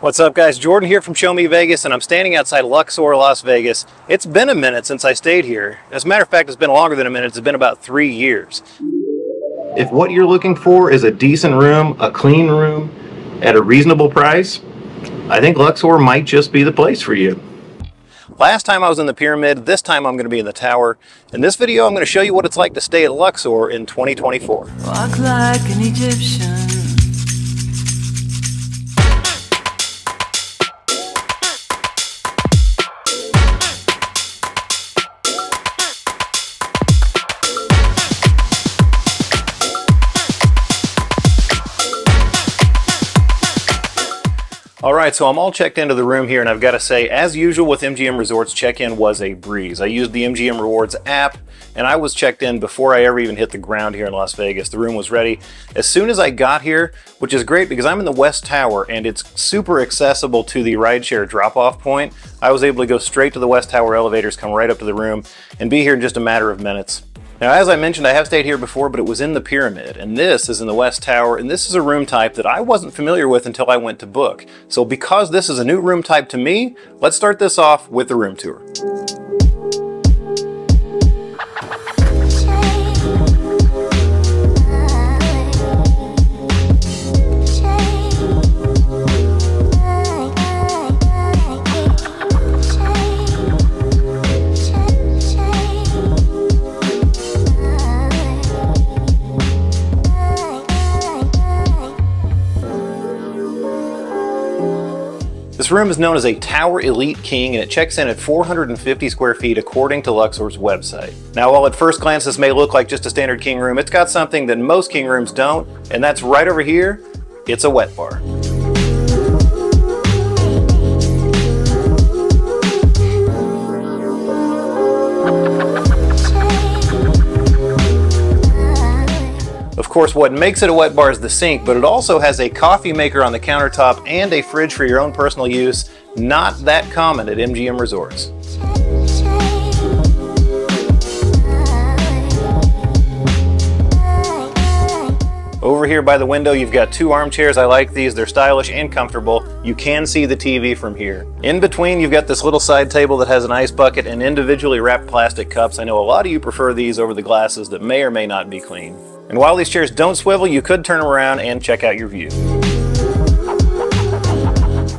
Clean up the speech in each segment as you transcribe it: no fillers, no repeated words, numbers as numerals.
What's up guys, Jordan here from Show Me Vegas, and I'm standing outside Luxor Las Vegas. It's been a minute since I stayed here. As a matter of fact, it's been longer than a minute. It's been about 3 years. If what you're looking for is a decent room, a clean room, at a reasonable price, I think Luxor might just be the place for you. Last time I was in the pyramid, this time I'm going to be in the tower. In this video, I'm going to show you what it's like to stay at Luxor in 2024. Walk like an Egyptian. Alright, so I'm all checked into the room here, and I've got to say, as usual with MGM Resorts, check-in was a breeze. I used the MGM Rewards app, and I was checked in before I ever even hit the ground here in Las Vegas. The room was ready as soon as I got here, which is great because I'm in the West Tower, and it's super accessible to the rideshare drop-off point. I was able to go straight to the West Tower elevators, come right up to the room, and be here in just a matter of minutes. Now, as I mentioned, I have stayed here before, but it was in the pyramid, and this is in the West Tower, and this is a room type that I wasn't familiar with until I went to book. So because this is a new room type to me, let's start this off with the room tour. This room is known as a Tower Elite King, and it checks in at 450 square feet according to Luxor's website. Now, while at first glance this may look like just a standard king room, it's got something that most king rooms don't, and that's right over here. It's a wet bar. Of course, what makes it a wet bar is the sink, but it also has a coffee maker on the countertop and a fridge for your own personal use. Not that common at MGM Resorts. Over here by the window, you've got 2 armchairs. I like these. They're stylish and comfortable. You can see the TV from here. In between, you've got this little side table that has an ice bucket and individually wrapped plastic cups. I know a lot of you prefer these over the glasses that may or may not be clean. And while these chairs don't swivel, you could turn them around and check out your view.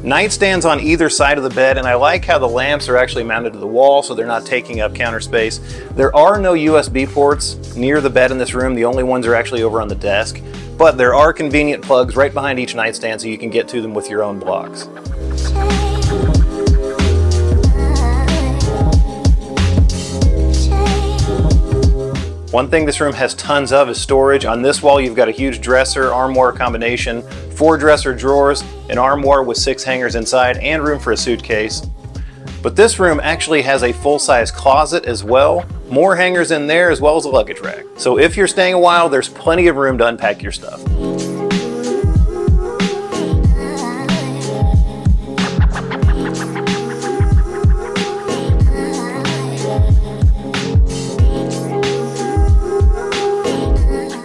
Nightstands on either side of the bed, and I like how the lamps are actually mounted to the wall so they're not taking up counter space. There are no USB ports near the bed in this room. The only ones are actually over on the desk. But there are convenient plugs right behind each nightstand so you can get to them with your own blocks. One thing this room has tons of is storage. On this wall you've got a huge dresser, armoire combination, 4 dresser drawers, an armoire with 6 hangers inside, and room for a suitcase. But this room actually has a full-size closet as well, more hangers in there as well as a luggage rack. So if you're staying a while, there's plenty of room to unpack your stuff.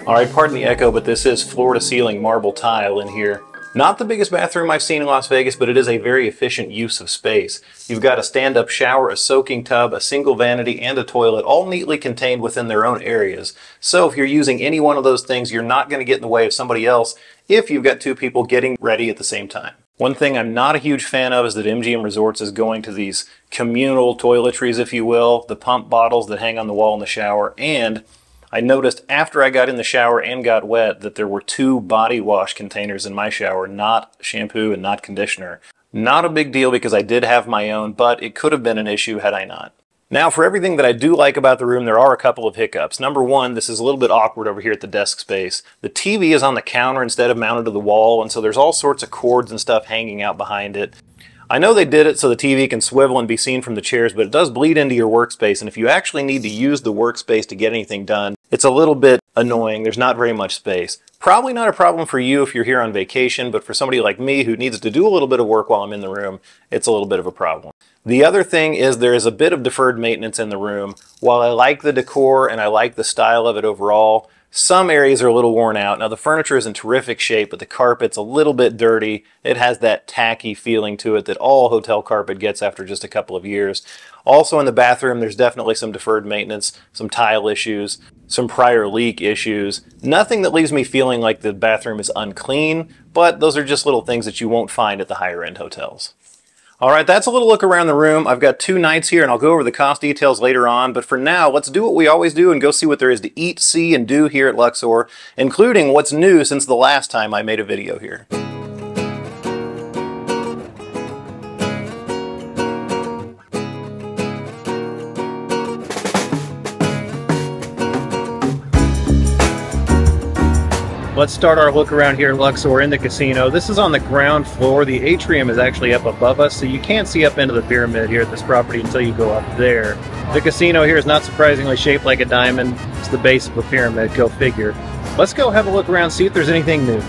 Alright, pardon the echo, but this is floor-to-ceiling marble tile in here. Not the biggest bathroom I've seen in Las Vegas, but it is a very efficient use of space. You've got a stand-up shower, a soaking tub, a single vanity, and a toilet, all neatly contained within their own areas. So if you're using any one of those things, you're not going to get in the way of somebody else if you've got 2 people getting ready at the same time. One thing I'm not a huge fan of is that MGM Resorts is going to these communal toiletries, if you will, the pump bottles that hang on the wall in the shower, and I noticed after I got in the shower and got wet that there were 2 body wash containers in my shower, not shampoo and not conditioner. Not a big deal because I did have my own, but it could have been an issue had I not. Now, for everything that I do like about the room, there are a couple of hiccups. Number one, this is a little bit awkward over here at the desk space. The TV is on the counter instead of mounted to the wall, and so there's all sorts of cords and stuff hanging out behind it. I know they did it so the TV can swivel and be seen from the chairs, but it does bleed into your workspace, and if you actually need to use the workspace to get anything done, it's a little bit annoying. There's not very much space. Probably not a problem for you if you're here on vacation, but for somebody like me who needs to do a little bit of work while I'm in the room, it's a little bit of a problem. The other thing is there is a bit of deferred maintenance in the room. While I like the decor and I like the style of it overall, Some areas are a little worn out. Now the furniture is in terrific shape, but the carpet's a little bit dirty. It has that tacky feeling to it that all hotel carpet gets after just a couple of years. Also in the bathroom, there's definitely some deferred maintenance, some tile issues, some prior leak issues. Nothing that leaves me feeling like the bathroom is unclean, but those are just little things that you won't find at the higher end hotels. All right, that's a little look around the room. I've got 2 nights here and I'll go over the cost details later on, but for now, let's do what we always do and go see what there is to eat, see, and do here at Luxor, including what's new since the last time I made a video here. Let's start our look around here at Luxor in the casino. This is on the ground floor. The atrium is actually up above us, so you can't see up into the pyramid here at this property until you go up there. The casino here is not surprisingly shaped like a diamond. It's the base of a pyramid, go figure. Let's go have a look around, see if there's anything new.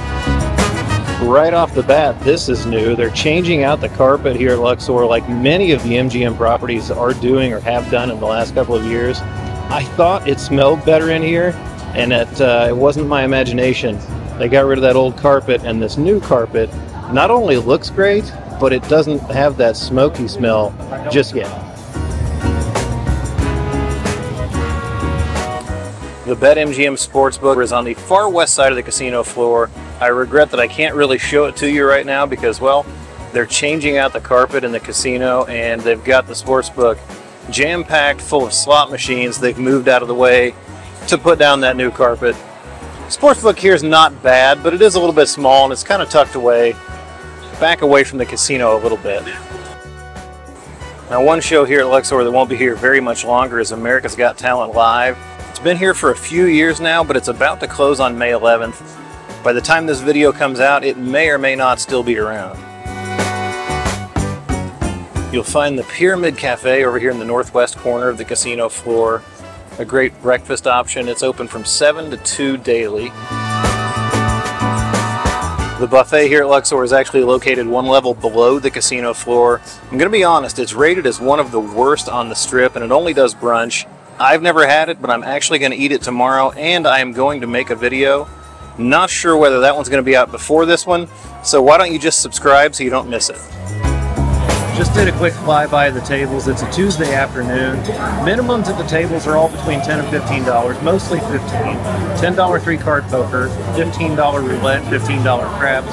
Right off the bat, this is new. They're changing out the carpet here at Luxor like many of the MGM properties are doing or have done in the last couple of years. I thought it smelled better in here, and it wasn't my imagination. They got rid of that old carpet, and this new carpet not only looks great, but it doesn't have that smoky smell just yet. The BetMGM Sportsbook is on the far west side of the casino floor. I regret that I can't really show it to you right now because, well, they're changing out the carpet in the casino, and they've got the sportsbook jam-packed full of slot machines. They've moved out of the way to put down that new carpet. Sportsbook here is not bad, but it is a little bit small and it's kind of tucked away, back away from the casino a little bit. Now one show here at Luxor that won't be here very much longer is America's Got Talent Live. It's been here for a few years now, but it's about to close on May 11th. By the time this video comes out, it may or may not still be around. You'll find the Pyramid Cafe over here in the northwest corner of the casino floor. A great breakfast option. It's open from 7 to 2 daily. The buffet here at Luxor is actually located one level below the casino floor. I'm going to be honest, it's rated as one of the worst on the strip, and it only does brunch. I've never had it, but I'm actually going to eat it tomorrow, and I am going to make a video. Not sure whether that one's going to be out before this one, so why don't you just subscribe so you don't miss it. Just did a quick flyby of the tables. It's a Tuesday afternoon. Minimums at the tables are all between $10 and $15, mostly $15. $10 3-card poker, $15 roulette, $15 craps,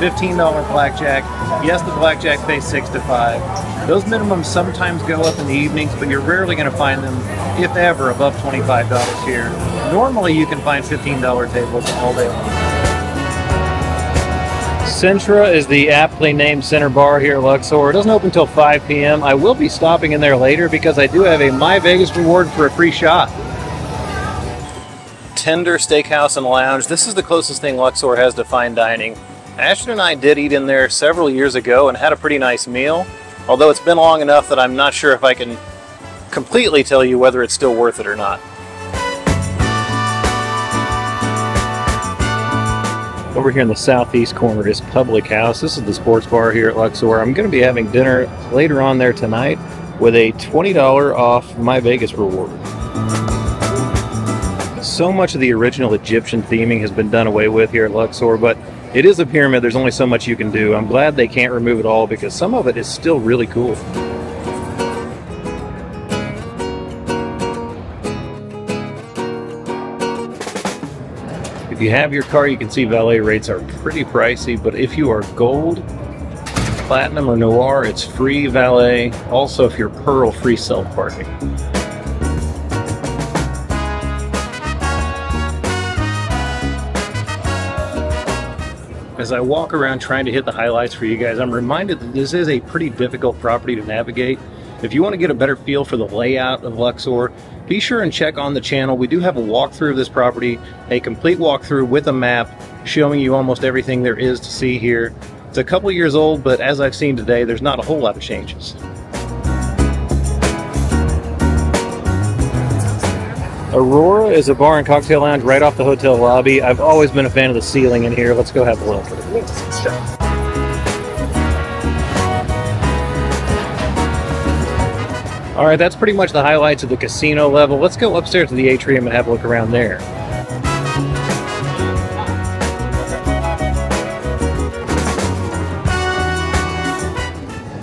$15 blackjack. Yes, the blackjack pays 6 to 5. Those minimums sometimes go up in the evenings, but you're rarely going to find them, if ever, above $25 here. Normally you can find $15 tables all day long. Centra is the aptly named center bar here at Luxor. It doesn't open until 5 p.m. I will be stopping in there later because I do have a My Vegas reward for a free shot. Tender Steakhouse and Lounge. This is the closest thing Luxor has to fine dining. Ashton and I did eat in there several years ago and had a pretty nice meal, although it's been long enough that I'm not sure if I can completely tell you whether it's still worth it or not. Over here in the southeast corner is Public House. This is the sports bar here at Luxor. I'm going to be having dinner later on there tonight with a $20 off My Vegas reward. So much of the original Egyptian theming has been done away with here at Luxor, but it is a pyramid. There's only so much you can do. I'm glad they can't remove it all because some of it is still really cool. If you have your car, you can see valet rates are pretty pricey, but if you are gold, platinum, or noir, it's free valet. Also, if you're pearl, free self-parking. As I walk around trying to hit the highlights for you guys, I'm reminded that this is a pretty difficult property to navigate. If you want to get a better feel for the layout of Luxor, be sure and check on the channel. We do have a walkthrough of this property, a complete walkthrough with a map showing you almost everything there is to see here. It's a couple years old, but as I've seen today, there's not a whole lot of changes. Aurora is a bar and cocktail lounge right off the hotel lobby. I've always been a fan of the ceiling in here. Let's go have a look. All right, that's pretty much the highlights of the casino level. Let's go upstairs to the atrium and have a look around there.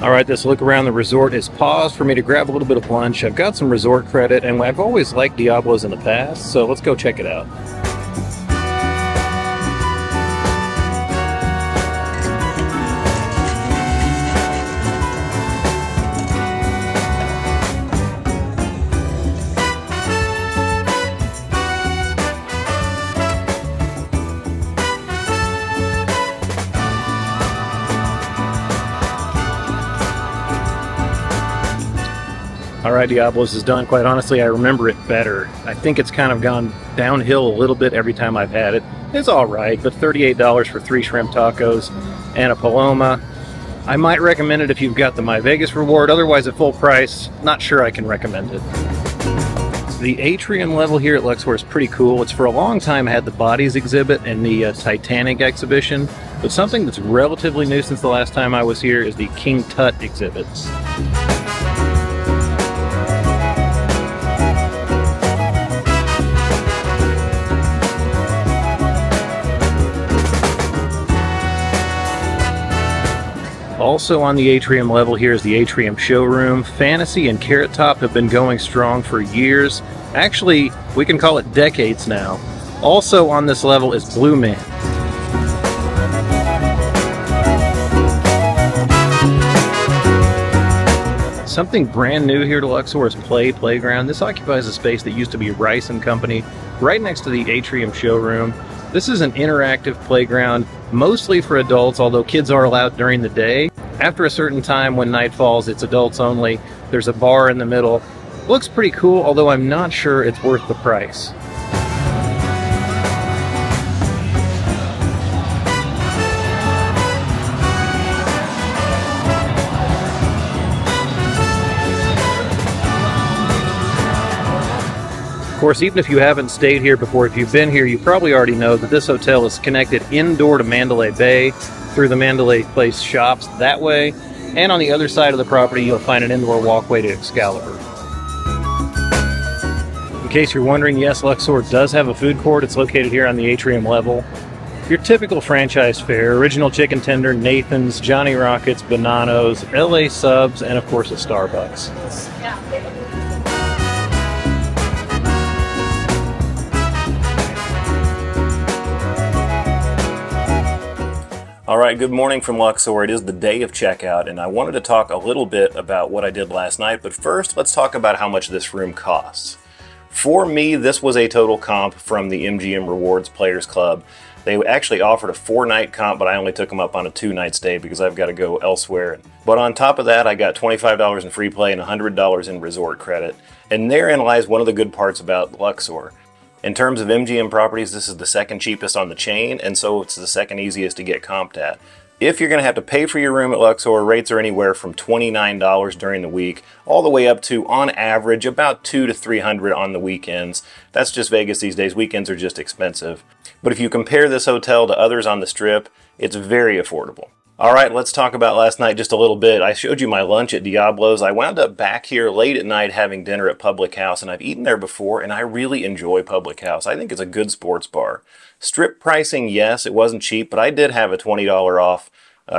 All right, this look around the resort is paused for me to grab a little bit of lunch. I've got some resort credit, and I've always liked Diablo's in the past, so let's go check it out. All right, Diablo's is done. Quite honestly, I remember it better. I think it's kind of gone downhill a little bit every time I've had it. It's all right, but $38 for 3 shrimp tacos and a Paloma. I might recommend it if you've got the My Vegas reward. Otherwise, at full price, not sure I can recommend it. The atrium level here at Luxor is pretty cool. It's for a long time had the Bodies exhibit and the Titanic exhibition, but something that's relatively new since the last time I was here is the King Tut exhibits. Also on the atrium level here is the atrium showroom. Fantasy and Carrot Top have been going strong for years. Actually, we can call it decades now. Also on this level is Blue Man. Something brand new here to Luxor is Playground. This occupies a space that used to be Rice & Company, right next to the atrium showroom. This is an interactive playground, mostly for adults, although kids are allowed during the day. After a certain time, when night falls, it's adults only. There's a bar in the middle. Looks pretty cool, although I'm not sure it's worth the price. Of course, even if you haven't stayed here before, if you've been here, you probably already know that this hotel is connected indoor to Mandalay Bay through the Mandalay Place shops that way, and on the other side of the property you'll find an indoor walkway to Excalibur. In case you're wondering, yes, Luxor does have a food court. It's located here on the atrium level. Your typical franchise fare: original chicken tender, Nathan's, Johnny Rockets, Bonanos, LA Subs, and of course a Starbucks. All right, good morning from Luxor. It is the day of checkout, and I wanted to talk a little bit about what I did last night, but first let's talk about how much this room costs. For me, this was a total comp from the MGM Rewards Players Club. They actually offered a 4-night comp, but I only took them up on a 2-night stay because I've got to go elsewhere. But on top of that, I got $25 in free play and $100 in resort credit. And therein lies one of the good parts about Luxor. In terms of MGM properties, this is the second cheapest on the chain, and so it's the second easiest to get comped at. If you're going to have to pay for your room at Luxor, rates are anywhere from $29 during the week, all the way up to, on average, about $200 to $300 on the weekends. That's just Vegas these days. Weekends are just expensive. But if you compare this hotel to others on the Strip, it's very affordable. All right, let's talk about last night just a little bit. I showed you my lunch at Diablo's. I wound up back here late at night having dinner at Public House, and I've eaten there before, and I really enjoy Public House. I think it's a good sports bar. Strip pricing, yes, it wasn't cheap, but I did have a $20 off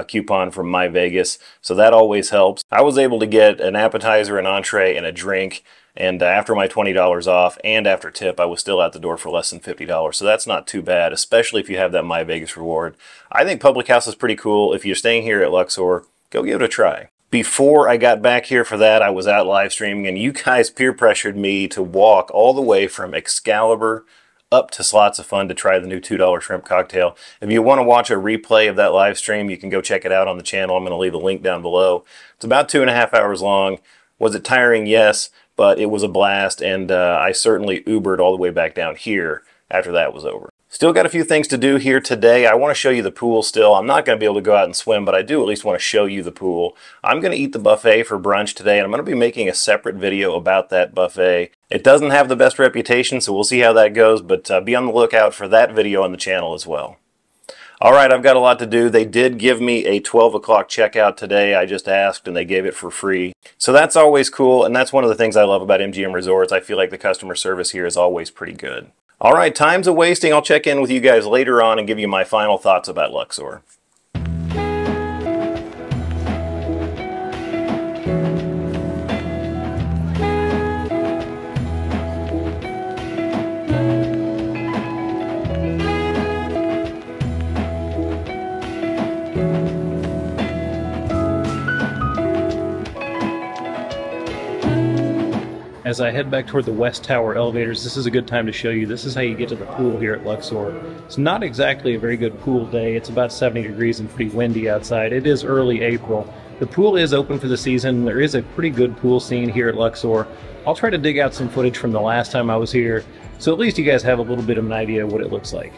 coupon from My Vegas, so that always helps. I was able to get an appetizer, an entree, and a drink, and after my $20 off and after tip, I was still out the door for less than $50, so that's not too bad, especially if you have that My Vegas reward. I think Public House is pretty cool. If you're staying here at Luxor, go give it a try. Before I got back here for that, I was out live streaming, and you guys peer pressured me to walk all the way from Excalibur up to Slots of Fun to try the new $2 shrimp cocktail. If you want to watch a replay of that live stream, you can go check it out on the channel. I'm going to leave a link down below. It's about 2.5 hours long. Was it tiring? Yes, but it was a blast, and I certainly Ubered all the way back down here after that was over. Still got a few things to do here today. I want to show you the pool still. I'm not going to be able to go out and swim, but I do at least want to show you the pool. I'm going to eat the buffet for brunch today, and I'm going to be making a separate video about that buffet. It doesn't have the best reputation, so we'll see how that goes, but be on the lookout for that video on the channel as well. All right, I've got a lot to do. They did give me a 12 o'clock checkout today. I just asked, and they gave it for free. So that's always cool, and that's one of the things I love about MGM Resorts. I feel like the customer service here is always pretty good. All right, time's a-wasting. I'll check in with you guys later on and give you my final thoughts about Luxor. as I head back toward the West Tower elevators, this is a good time to show you. This is how you get to the pool here at Luxor. It's not exactly a very good pool day. It's about 70 degrees and pretty windy outside. It is early April. The pool is open for the season. There is a pretty good pool scene here at Luxor. I'll try to dig out some footage from the last time I was here, so at least you guys have a little bit of an idea of what it looks like.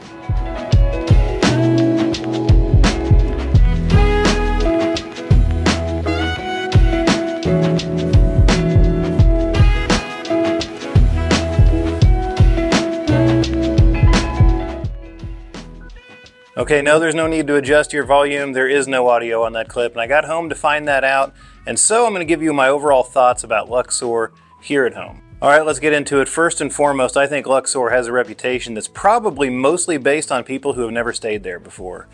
Okay, no, there's no need to adjust your volume. There is no audio on that clip, and I got home to find that out, and so I'm going to give you my overall thoughts about Luxor here at home. All right, let's get into it. First and foremost, I think Luxor has a reputation that's probably mostly based on people who have never stayed there before.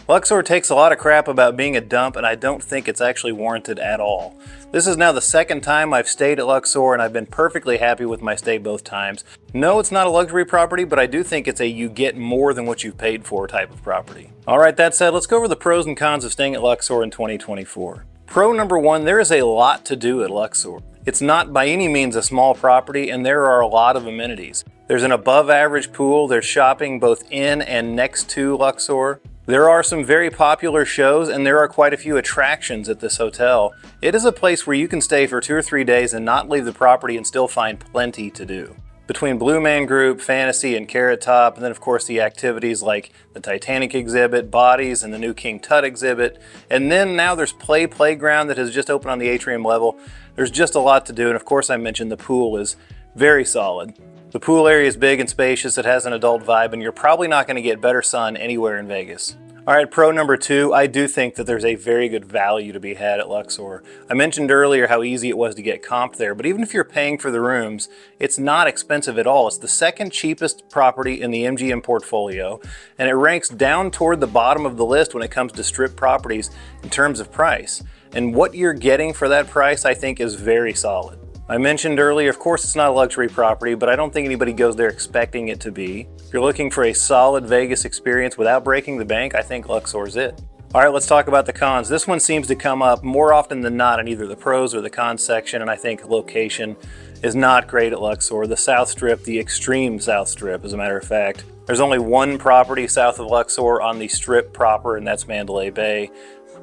Luxor takes a lot of crap about being a dump, and I don't think it's actually warranted at all. This is now the second time I've stayed at Luxor, and I've been perfectly happy with my stay both times. No, it's not a luxury property, but I do think it's a you get more than what you've paid for type of property. All right, that said, let's go over the pros and cons of staying at Luxor in 2024. Pro number one, there is a lot to do at Luxor. It's not by any means a small property, and there are a lot of amenities. There's an above average pool, there's shopping both in and next to Luxor. There are some very popular shows, and there are quite a few attractions at this hotel. It is a place where you can stay for 2 or 3 days and not leave the property and still find plenty to do. Between Blue Man Group, Fantasy, and Carrot Top, and then of course the activities like the Titanic exhibit, Bodies, and the new King Tut exhibit, and then now there's Playground that has just opened on the atrium level. There's just a lot to do, and of course I mentioned the pool is very solid. The pool area is big and spacious, it has an adult vibe, and you're probably not going to get better sun anywhere in Vegas. Alright, pro number two, I do think that there's a very good value to be had at Luxor. I mentioned earlier how easy it was to get comped there, but even if you're paying for the rooms, it's not expensive at all. It's the second cheapest property in the MGM portfolio, and it ranks down toward the bottom of the list when it comes to strip properties in terms of price. And what you're getting for that price, I think, is very solid. I mentioned earlier, of course it's not a luxury property, but I don't think anybody goes there expecting it to be. If you're looking for a solid Vegas experience without breaking the bank, I think Luxor's it. All right, let's talk about the cons. This one seems to come up more often than not in either the pros or the cons section, and I think location is not great at Luxor. The South Strip, the extreme South Strip, as a matter of fact. There's only one property south of Luxor on the Strip proper, and that's Mandalay Bay.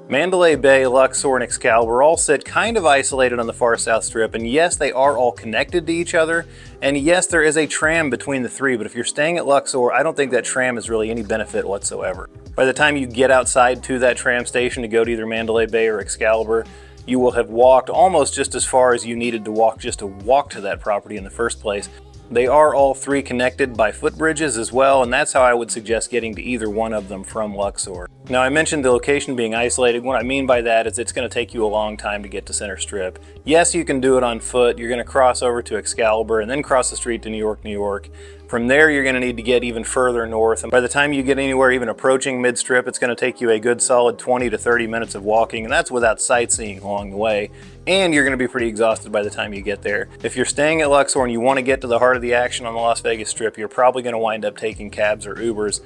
Mandalay Bay, Luxor, and Excalibur all sit kind of isolated on the far South Strip, and yes, they are all connected to each other, and yes, there is a tram between the three, but if you're staying at Luxor, I don't think that tram is really any benefit whatsoever. By the time you get outside to that tram station to go to either Mandalay Bay or Excalibur, you will have walked almost just as far as you needed to walk just to walk to that property in the first place. They are all three connected by footbridges as well, and that's how I would suggest getting to either one of them from Luxor. Now, I mentioned the location being isolated. What I mean by that is it's going to take you a long time to get to Center Strip. Yes, you can do it on foot. You're going to cross over to Excalibur and then cross the street to New York, New York. From there, you're going to need to get even further north, and by the time you get anywhere even approaching mid-strip, it's going to take you a good solid 20 to 30 minutes of walking, and that's without sightseeing along the way. And you're going to be pretty exhausted by the time you get there. If you're staying at Luxor and you want to get to the heart of the action on the Las Vegas Strip, you're probably going to wind up taking cabs or Ubers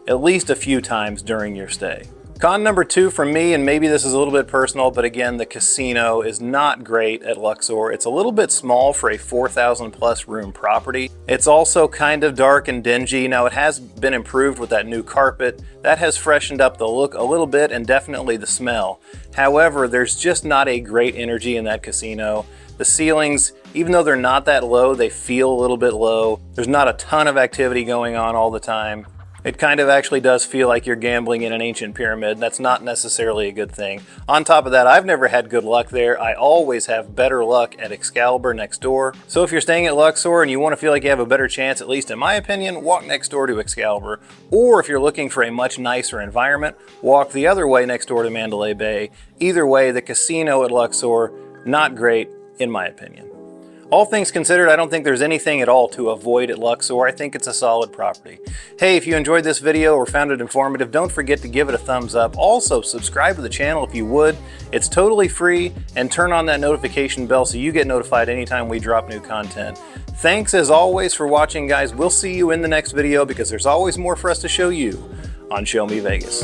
at least a few times during your stay. Con number two for me, and maybe this is a little bit personal, but again, the casino is not great at Luxor. It's a little bit small for a 4,000 plus room property. It's also kind of dark and dingy. Now, it has been improved with that new carpet. That has freshened up the look a little bit and definitely the smell. However, there's just not a great energy in that casino. The ceilings, even though they're not that low, they feel a little bit low. There's not a ton of activity going on all the time. It kind of actually does feel like you're gambling in an ancient pyramid. That's not necessarily a good thing. On top of that, I've never had good luck there. I always have better luck at Excalibur next door. So if you're staying at Luxor and you want to feel like you have a better chance, at least in my opinion, walk next door to Excalibur. Or if you're looking for a much nicer environment, walk the other way next door to Mandalay Bay. Either way, the casino at Luxor, not great in my opinion. All things considered, I don't think there's anything at all to avoid at Luxor. I think it's a solid property. Hey, if you enjoyed this video or found it informative, don't forget to give it a thumbs up. Also, subscribe to the channel if you would. It's totally free, and turn on that notification bell so you get notified anytime we drop new content. Thanks as always for watching, guys. We'll see you in the next video because there's always more for us to show you on Show Me Vegas.